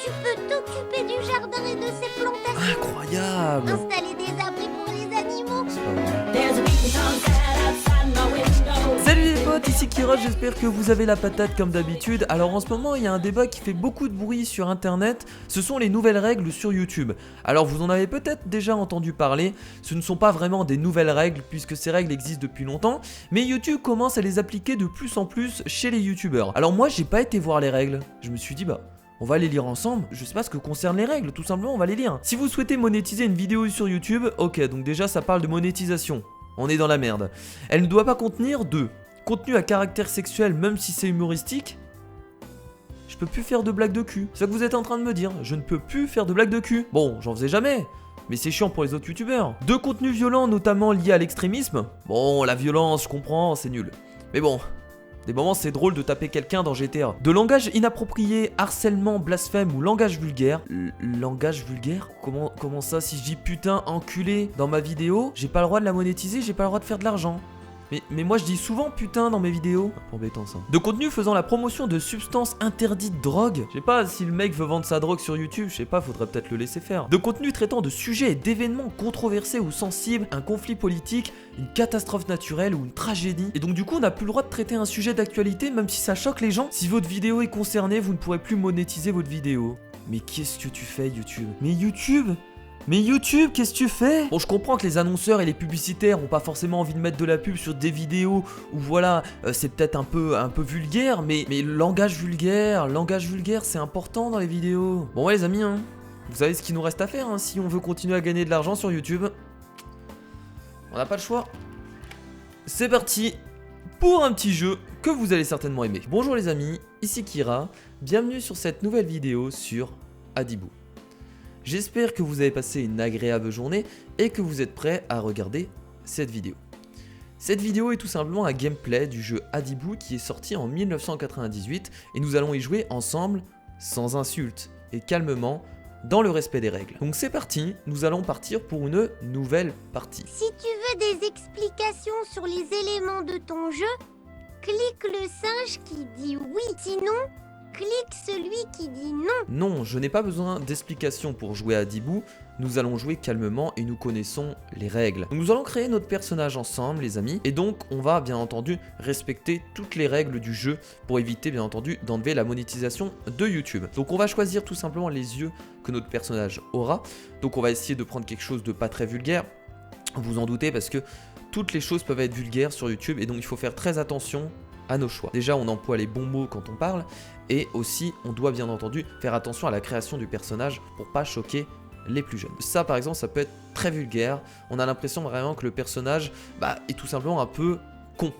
tu peux t'occuper du jardin et de ses plantations. Incroyable. Installer des abris pour les animaux. C'est pas vrai. There's a big sunset outside my window. Salut les potes, ici Kira, j'espère que vous avez la patate comme d'habitude. Alors en ce moment, il y a un débat qui fait beaucoup de bruit sur internet, ce sont les nouvelles règles sur YouTube. Alors vous en avez peut-être déjà entendu parler, ce ne sont pas vraiment des nouvelles règles puisque ces règles existent depuis longtemps, mais YouTube commence à les appliquer de plus en plus chez les YouTubeurs. Alors moi, j'ai pas été voir les règles, je me suis dit on va les lire ensemble, je sais pas ce que concernent les règles, tout simplement on va les lire. Si vous souhaitez monétiser une vidéo sur YouTube, ok, donc déjà ça parle de monétisation. On est dans la merde. Elle ne doit pas contenir de contenu à caractère sexuel même si c'est humoristique. Je peux plus faire de blagues de cul. C'est ça que vous êtes en train de me dire. Je ne peux plus faire de blagues de cul. Bon, j'en faisais jamais. Mais c'est chiant pour les autres youtubeurs. De contenu violent notamment lié à l'extrémisme. Bon, la violence, je comprends, c'est nul. Mais bon, des moments c'est drôle de taper quelqu'un dans GTA. De langage inapproprié, harcèlement, blasphème ou langage vulgaire. Langage vulgaire ? Comment ça, si je dis putain, enculé dans ma vidéo, j'ai pas le droit de la monétiser, j'ai pas le droit de faire de l'argent. Mais moi je dis souvent putain dans mes vidéos. Embêtant ça. De contenu faisant la promotion de substances interdites drogue. Je sais pas, si le mec veut vendre sa drogue sur YouTube, je sais pas, faudrait peut-être le laisser faire. De contenu traitant de sujets et d'événements controversés ou sensibles, un conflit politique, une catastrophe naturelle ou une tragédie. Et donc du coup on n'a plus le droit de traiter un sujet d'actualité même si ça choque les gens. Si votre vidéo est concernée, vous ne pourrez plus monétiser votre vidéo. Mais qu'est-ce que tu fais YouTube ? Mais YouTube, qu'est-ce que tu fais ? Bon, je comprends que les annonceurs et les publicitaires ont pas forcément envie de mettre de la pub sur des vidéos où voilà, c'est peut-être un peu vulgaire, mais langage vulgaire, c'est important dans les vidéos. Bon ouais les amis, hein, vous savez ce qu'il nous reste à faire, hein, si on veut continuer à gagner de l'argent sur YouTube. On n'a pas le choix. C'est parti pour un petit jeu que vous allez certainement aimer. Bonjour les amis, ici Kira, bienvenue sur cette nouvelle vidéo sur Adibou. J'espère que vous avez passé une agréable journée et que vous êtes prêts à regarder cette vidéo. Cette vidéo est tout simplement un gameplay du jeu Adibou qui est sorti en 1998 et nous allons y jouer ensemble sans insultes et calmement dans le respect des règles. Donc c'est parti, nous allons partir pour une nouvelle partie. Si tu veux des explications sur les éléments de ton jeu, clique le singe qui dit oui. Sinon, clique celui qui dit non. Non, je n'ai pas besoin d'explications pour jouer à Adibou, nous allons jouer calmement et nous connaissons les règles. Donc nous allons créer notre personnage ensemble les amis, et donc on va bien entendu respecter toutes les règles du jeu pour éviter bien entendu d'enlever la monétisation de YouTube. Donc on va choisir tout simplement les yeux que notre personnage aura, donc on va essayer de prendre quelque chose de pas très vulgaire, vous en doutez parce que toutes les choses peuvent être vulgaires sur YouTube et donc il faut faire très attention à nos choix. Déjà on emploie les bons mots quand on parle et aussi on doit bien entendu faire attention à la création du personnage pour pas choquer les plus jeunes. Ça par exemple ça peut être très vulgaire, on a l'impression vraiment que le personnage est tout simplement un peu con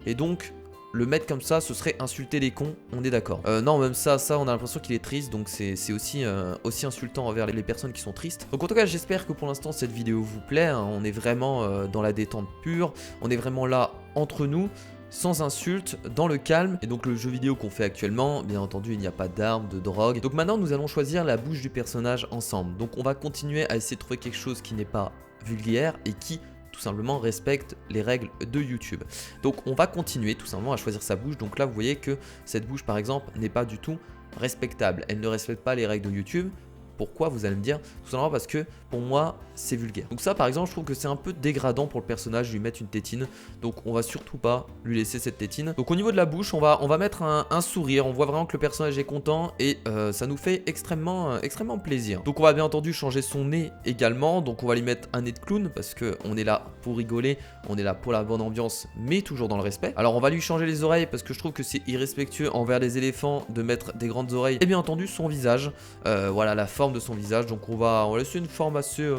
et donc le mettre comme ça ce serait insulter les cons, on est d'accord. Non même ça on a l'impression qu'il est triste donc c'est aussi insultant envers les personnes qui sont tristes. Donc en tout cas j'espère que pour l'instant cette vidéo vous plaît, hein. On est vraiment dans la détente pure, on est vraiment là entre nous, sans insultes, dans le calme. Et donc le jeu vidéo qu'on fait actuellement, bien entendu il n'y a pas d'armes, de drogue. Donc maintenant nous allons choisir la bouche du personnage ensemble. Donc on va continuer à essayer de trouver quelque chose qui n'est pas vulgaire et qui tout simplement respecte les règles de YouTube. Donc on va continuer tout simplement à choisir sa bouche. Donc là vous voyez que cette bouche par exemple n'est pas du tout respectable. Elle ne respecte pas les règles de YouTube. Pourquoi vous allez me dire? Tout simplement parce que pour moi c'est vulgaire. Donc ça par exemple je trouve que c'est un peu dégradant pour le personnage de lui mettre une tétine. Donc on va surtout pas lui laisser cette tétine. Donc au niveau de la bouche on va mettre un sourire. On voit vraiment que le personnage est content et ça nous fait extrêmement plaisir. Donc on va bien entendu changer son nez également. Donc on va lui mettre un nez de clown parce qu'on est là pour rigoler. On est là pour la bonne ambiance mais toujours dans le respect. Alors on va lui changer les oreilles parce que je trouve que c'est irrespectueux envers les éléphants de mettre des grandes oreilles. Et bien entendu son visage. Voilà la forme de son visage, donc on va laisser une forme assez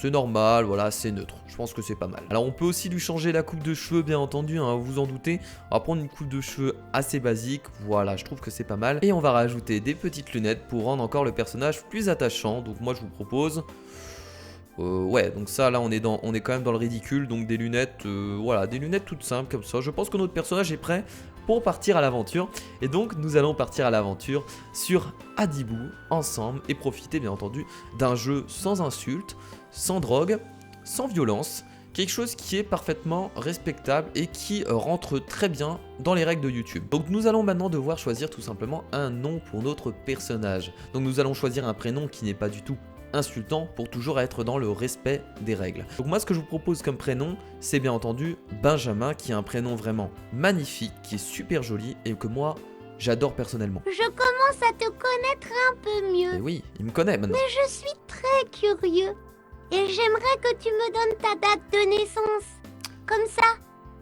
normale, voilà, assez neutre, je pense que c'est pas mal. Alors on peut aussi lui changer la coupe de cheveux bien entendu, hein, vous en doutez, on va prendre une coupe de cheveux assez basique, voilà, je trouve que c'est pas mal. Et on va rajouter des petites lunettes pour rendre encore le personnage plus attachant, donc moi je vous propose... ouais, donc ça là on est quand même dans le ridicule, donc des lunettes, voilà, des lunettes toutes simples comme ça. Je pense que notre personnage est prêt pour partir à l'aventure. Et donc nous allons partir à l'aventure sur Adibou ensemble et profiter bien entendu d'un jeu sans insultes, sans drogue, sans violence quelque chose qui est parfaitement respectable et qui rentre très bien dans les règles de YouTube. Donc nous allons maintenant devoir choisir tout simplement un nom pour notre personnage. Donc nous allons choisir un prénom qui n'est pas du tout insultant pour toujours être dans le respect des règles. Donc moi ce que je vous propose comme prénom, c'est bien entendu Benjamin, qui est un prénom vraiment magnifique, qui est super joli et que moi j'adore personnellement. Je commence à te connaître un peu mieux. Et oui, il me connaît maintenant. Mais je suis très curieux. Et j'aimerais que tu me donnes ta date de naissance. Comme ça,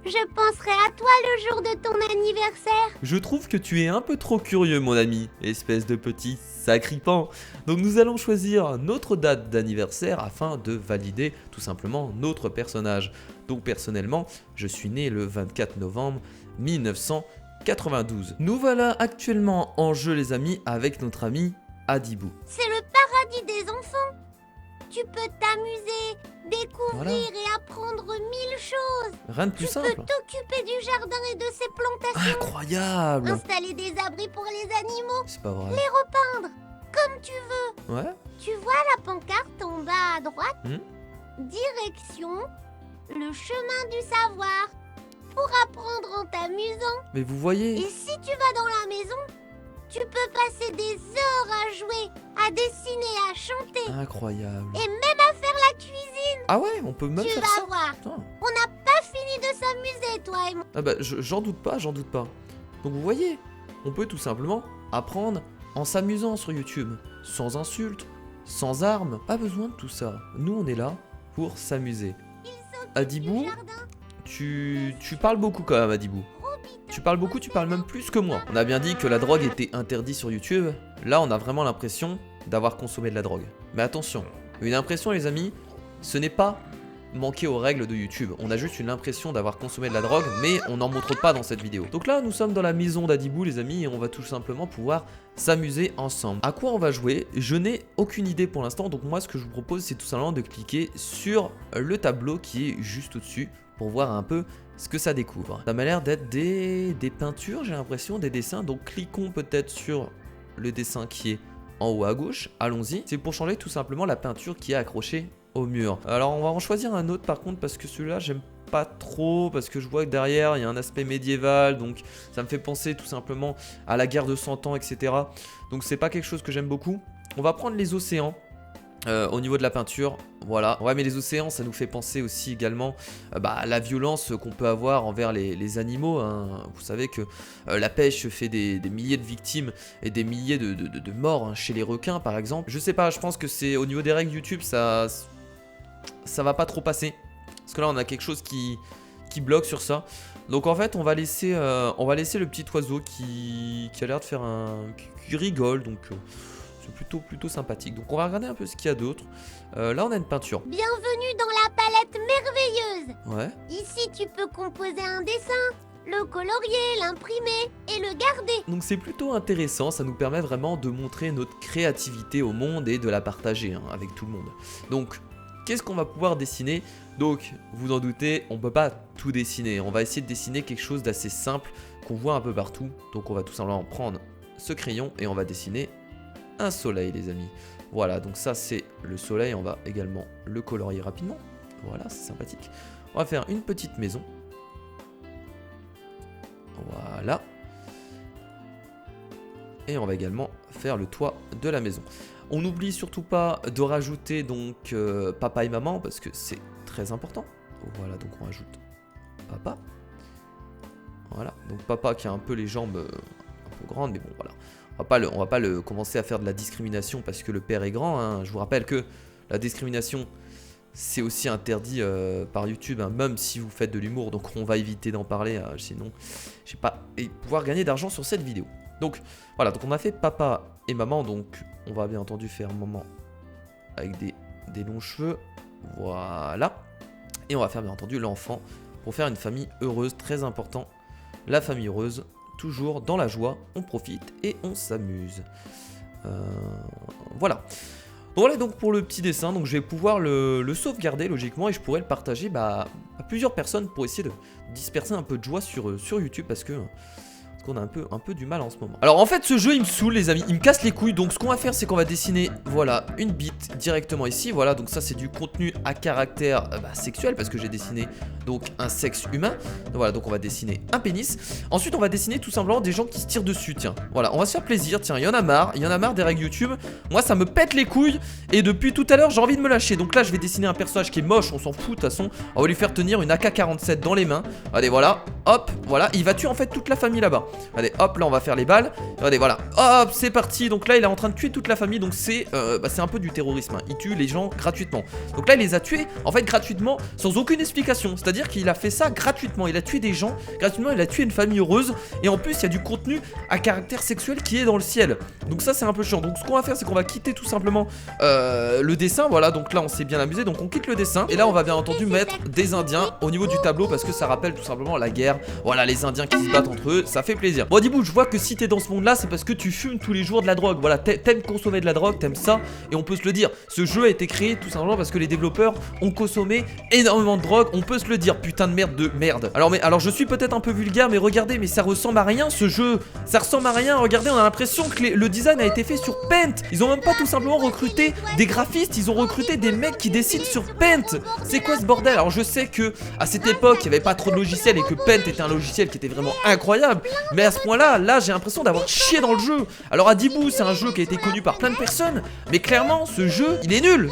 je penserai à toi le jour de ton anniversaire. Je trouve que tu es un peu trop curieux mon ami, espèce de petit sacripant. Donc nous allons choisir notre date d'anniversaire afin de valider tout simplement notre personnage. Donc personnellement, je suis né le 24 novembre 1992. Nous voilà actuellement en jeu les amis avec notre ami Adibou. C'est le paradis des enfants. Tu peux t'amuser, découvrir Voilà. et apprendre 1000 choses. Rien de plus Tu simple. peux t'occuper du jardin et de ses plantations. Incroyable. Installer des abris pour les animaux. C'est pas vrai. Les repeindre comme tu veux. Ouais. Tu vois la pancarte en bas à droite? Direction le chemin du savoir. Pour apprendre en t'amusant. Mais vous voyez. Et si tu vas dans la maison, tu peux passer des heures à jouer, à dessiner, à chanter. Incroyable. Et même à faire la cuisine. Ah ouais, on peut même Tu faire vas ça. voir. Putain. On n'a pas fini de s'amuser, toi et moi. Ah bah j'en doute pas, j'en doute pas. Donc vous voyez, on peut tout simplement apprendre en s'amusant sur YouTube, sans insultes, sans armes, pas besoin de tout ça. Nous on est là pour s'amuser. Il s'occupe Adibou, du jardin. tu parles beaucoup quand même Adibou. Tu parles beaucoup, tu parles même plus que moi. On a bien dit que la drogue était interdite sur YouTube. Là on a vraiment l'impression d'avoir consommé de la drogue. Mais attention, une impression les amis, ce n'est pas manquer aux règles de YouTube. On a juste une impression d'avoir consommé de la drogue, mais on n'en montre pas dans cette vidéo. Donc là, nous sommes dans la maison d'Adibou, les amis, et on va tout simplement pouvoir s'amuser ensemble. À quoi on va jouer? Je n'ai aucune idée pour l'instant, donc moi, ce que je vous propose, c'est tout simplement de cliquer sur le tableau qui est juste au-dessus pour voir un peu ce que ça découvre. Ça m'a l'air d'être des peintures, j'ai l'impression, des dessins, donc cliquons peut-être sur le dessin qui est en haut à gauche. Allons-y. C'est pour changer tout simplement la peinture qui est accrochée au mur. Alors on va en choisir un autre par contre parce que celui-là j'aime pas trop parce que je vois que derrière il y a un aspect médiéval, donc ça me fait penser tout simplement à la guerre de 100 ans, etc. Donc c'est pas quelque chose que j'aime beaucoup. On va prendre les océans au niveau de la peinture, voilà. Ouais, mais les océans ça nous fait penser aussi également à la violence qu'on peut avoir envers les animaux, hein. Vous savez que la pêche fait des milliers de victimes et des milliers de morts, hein, chez les requins par exemple. Je sais pas, je pense que c'est au niveau des règles YouTube ça va pas trop passer. Parce que là on a quelque chose qui bloque sur ça. Donc en fait on va laisser le petit oiseau qui a l'air de faire qui rigole. Donc c'est plutôt sympathique. Donc on va regarder un peu ce qu'il y a d'autre. Là on a une peinture. Bienvenue dans la palette merveilleuse. Ouais. Ici, tu peux composer un dessin, le colorier, l'imprimer et le garder. Donc c'est plutôt intéressant, ça nous permet vraiment de montrer notre créativité au monde et de la partager, hein, avec tout le monde. Donc qu'est-ce qu'on va pouvoir dessiner? Donc vous en doutez, on peut pas tout dessiner. On va essayer de dessiner quelque chose d'assez simple qu'on voit un peu partout. Donc on va tout simplement prendre ce crayon et on va dessiner un soleil les amis. Voilà, donc ça c'est le soleil, on va également le colorier rapidement. Voilà, c'est sympathique. On va faire une petite maison. Voilà. Et on va également faire le toit de la maison. On n'oublie surtout pas de rajouter donc papa et maman parce que c'est très important. Voilà, donc on rajoute papa. Voilà, donc papa qui a un peu les jambes un peu grandes, mais bon voilà. On va pas le commencer à faire de la discrimination parce que le père est grand, hein. Je vous rappelle que la discrimination c'est aussi interdit par YouTube, hein, même si vous faites de l'humour, donc on va éviter d'en parler, sinon je vais pas pouvoir gagner d'argent sur cette vidéo. Donc voilà, donc on a fait papa et maman, donc on va bien entendu faire maman avec des longs cheveux, voilà. Et on va faire bien entendu l'enfant pour faire une famille heureuse, très important, la famille heureuse, toujours dans la joie, on profite et on s'amuse. Voilà. Voilà donc pour le petit dessin, donc je vais pouvoir le sauvegarder logiquement et je pourrais le partager à plusieurs personnes pour essayer de disperser un peu de joie sur YouTube parce qu'on qu'on a un peu du mal en ce moment. Alors en fait ce jeu il me saoule les amis, il me casse les couilles. Donc ce qu'on va faire c'est qu'on va dessiner, voilà, une bite directement ici. Voilà, donc ça c'est du contenu à caractère sexuel, parce que j'ai dessiné donc un sexe humain. Voilà, donc on va dessiner un pénis. Ensuite on va dessiner tout simplement des gens qui se tirent dessus. Tiens, voilà, on va se faire plaisir. Tiens, il y en a marre des règles YouTube. Moi ça me pète les couilles, et depuis tout à l'heure j'ai envie de me lâcher. Donc là je vais dessiner un personnage qui est moche, on s'en fout de toute façon. On va lui faire tenir une AK-47 dans les mains. Allez, voilà, hop, voilà, il va tuer en fait toute la famille là-bas. Allez, hop, là on va faire les balles. Allez, voilà, hop, c'est parti. Donc là il est en train de tuer toute la famille. Donc c'est un peu du terrorisme, hein. Il tue les gens gratuitement. Donc là il les a tués en fait gratuitement, sans aucune explication. C'est-à-dire qu'il a fait ça gratuitement. Il a tué des gens gratuitement, il a tué une famille heureuse. Et en plus il y a du contenu à caractère sexuel qui est dans le ciel. Donc ça c'est un peu chiant. Donc ce qu'on va faire c'est qu'on va quitter tout simplement le dessin. Voilà, donc là on s'est bien amusé. Donc on quitte le dessin. Et là on va bien entendu mettre des indiens au niveau du tableau, parce que ça rappelle tout simplement la guerre. Voilà, les indiens qui se battent entre eux, ça fait plaisir. Bon Dibou, je vois que si t'es dans ce monde là, c'est parce que tu fumes tous les jours de la drogue. Voilà, t'aimes consommer de la drogue, t'aimes ça. Et on peut se le dire, ce jeu a été créé tout simplement parce que les développeurs ont consommé énormément de drogue. On peut se le dire, putain de merde. Alors je suis peut-être un peu vulgaire, mais regardez, mais ça ressemble à rien ce jeu. Ça ressemble à rien, regardez, on a l'impression que le design a été fait sur Paint. Ils ont même pas tout simplement recruté des graphistes, ils ont recruté des mecs qui dessinent sur Paint. C'est quoi ce bordel? Alors je sais que à cette époque il n'y avait pas trop de logiciels et que Paint était un logiciel qui était vraiment incroyable, mais à ce point là j'ai l'impression d'avoir chié dans le jeu. Alors Adibou c'est un jeu qui a été connu par plein de personnes, mais clairement ce jeu il est nul,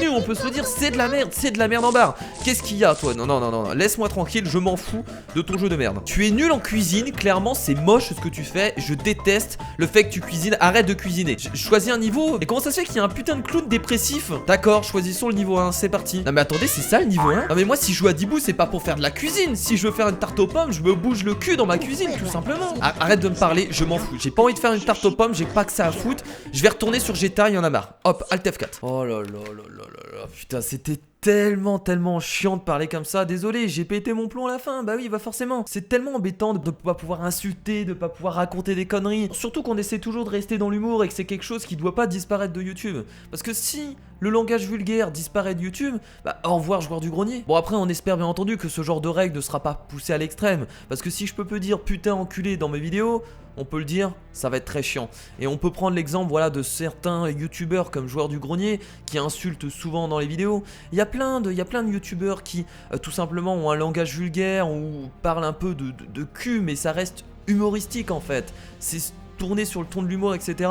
on peut se le dire, c'est de la merde en barre. Qu'est-ce qu'il y a toi? Non, laisse-moi tranquille, je m'en fous de ton jeu de merde. Tu es nul en cuisine, clairement c'est moche ce que tu fais, je déteste le fait que tu cuisines, arrête de cuisiner. Choisis un niveau, et comment ça se fait qu'il y a un putain de clown dépressif? D'accord, choisissons le niveau 1, c'est parti. Non mais attendez, c'est ça le niveau 1? Non mais moi si je joue à Dibou c'est pas pour faire de la cuisine, si je veux faire une tarte aux pommes je me bouge le cul dans ma cuisine tout simplement. Arrête de me parler, je m'en fous, j'ai pas envie de faire une tarte aux pommes, j'ai pas que ça à foutre. Je vais retourner sur GTA, il y en a marre. Hop, Alt F4. Oh là là, putain c'était tellement chiant de parler comme ça. Désolé, j'ai pété mon plomb à la fin. Bah oui, bah forcément. C'est tellement embêtant de pas pouvoir insulter, de pas pouvoir raconter des conneries. Surtout qu'on essaie toujours de rester dans l'humour et que c'est quelque chose qui doit pas disparaître de YouTube. Parce que si le langage vulgaire disparaît de YouTube, bah au revoir joueur du grenier. Bon après on espère bien entendu que ce genre de règle ne sera pas poussé à l'extrême. Parce que si je peux dire putain enculé dans mes vidéos, on peut le dire, ça va être très chiant. Et on peut prendre l'exemple voilà, de certains youtubeurs comme Joueur du Grenier qui insultent souvent dans les vidéos. Il y a plein de youtubeurs qui tout simplement ont un langage vulgaire ou parlent un peu de cul, mais ça reste humoristique en fait. C'est tourné sur le ton de l'humour, etc.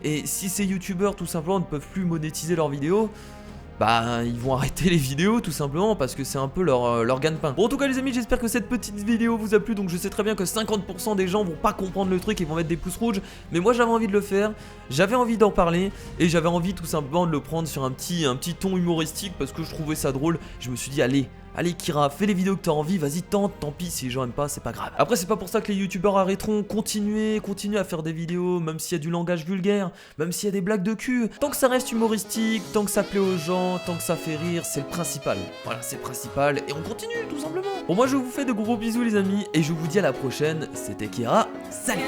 Et si ces youtubeurs tout simplement ne peuvent plus monétiser leurs vidéos, bah ils vont arrêter les vidéos tout simplement parce que c'est un peu leur gagne-pain. Bon en tout cas les amis, j'espère que cette petite vidéo vous a plu. Donc je sais très bien que 50% des gens vont pas comprendre le truc et vont mettre des pouces rouges, mais moi j'avais envie de le faire, j'avais envie d'en parler et j'avais envie tout simplement de le prendre sur un petit ton humoristique parce que je trouvais ça drôle. Je me suis dit allez Kira, fais les vidéos que t'as envie, vas-y tente, tant pis si les gens aiment pas, c'est pas grave. Après c'est pas pour ça que les youtubeurs arrêteront, continuez à faire des vidéos, même s'il y a du langage vulgaire, même s'il y a des blagues de cul. Tant que ça reste humoristique, tant que ça plaît aux gens, tant que ça fait rire, c'est le principal. Voilà, c'est le principal et on continue tout simplement. Bon moi je vous fais de gros bisous les amis et je vous dis à la prochaine, c'était Kira, salut.